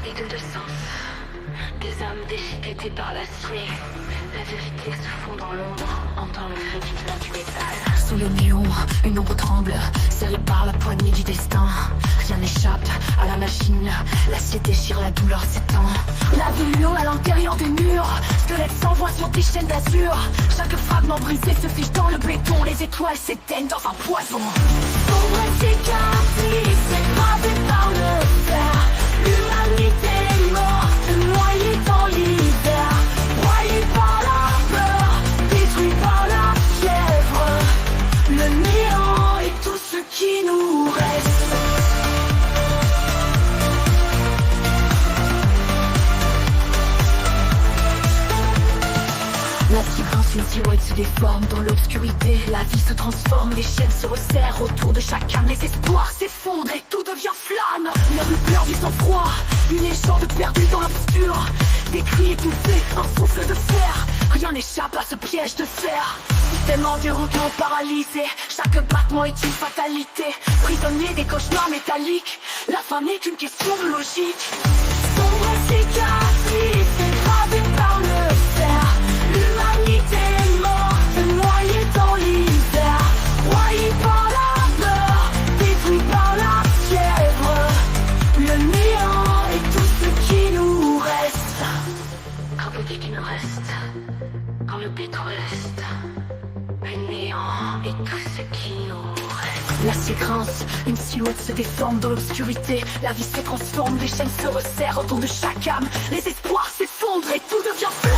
vide de sens. Des âmes déchiquetées par la suie. La vérité se fond dans l'ombre. Entend le cri qui vient du métal. Sous le néon, une ombre tremble, serrée par la poignée du destin. Rien n'échappe à la machine, l'acier déchire, la douleur s'étend. La vie hurle à l'intérieur des murs, squelette s'envoie sur des chaînes d'azur. Chaque fragment brisé se fiche dans le béton, les étoiles s'éteignent dans un poison. Sombre cicatrice, gravée par le fer. L'humanité est morte, noyée dans l'hiver. Broyée par la peur, détruite par la fièvre. Le néant est tout ce qui nous reste. La silence, une silhouette se déforme dans l'obscurité. La vie se transforme, les chaînes se resserrent autour de chacun. Les espoirs s'effondrent et tout devient flamme. Une rue pleure du sang-froid, une légende perdue dans l'obscur. Des cris étouffés, un souffle de fer. Rien n'échappe à ce piège de fer. Système environnant paralysé, chaque battement est une fatalité. Prisonnier des cauchemars métalliques, la fin n'est qu'une question de logique. Sombre cicatrice, gravée par le fer. L'humanité est morte, noyée dans l'hiver. Broyée par la peur, détruite par la fièvre. Le néant est tout ce qui nous reste. Quand vous dites qu'il nous reste, quand le pétrole reste, le néant est tout ce qui nous reste. L'acier grince, une silhouette se déforme dans l'obscurité. La vie se transforme, les chaînes se resserrent autour de chaque âme. Les espoirs s'effondrent et tout devient flamme.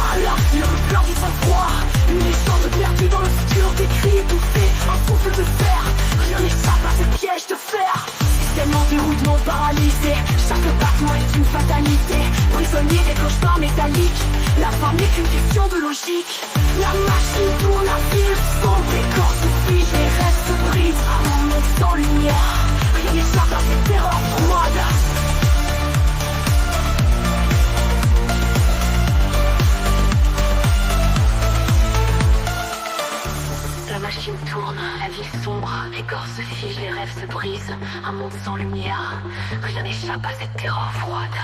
Le pleure du sang-froid, une légende perdue dans l'obscur. Des cris étouffés, un souffle de fer. Rien n'échappe à ce piège de fer. Système enverrouillement paralysé, chaque battement est une fatalité. Prisonnier des cauchemars métalliques, la fin n'est qu'une question de logique. La machine tourne, la ville sombre, les corps se figent, les rêves se brisent. Un monde sans lumière, rien n'échappe à cette terreur froide. La machine tourne, la ville sombre, les corps se figent, les rêves se brisent. Un monde sans lumière, rien n'échappe à cette terreur froide.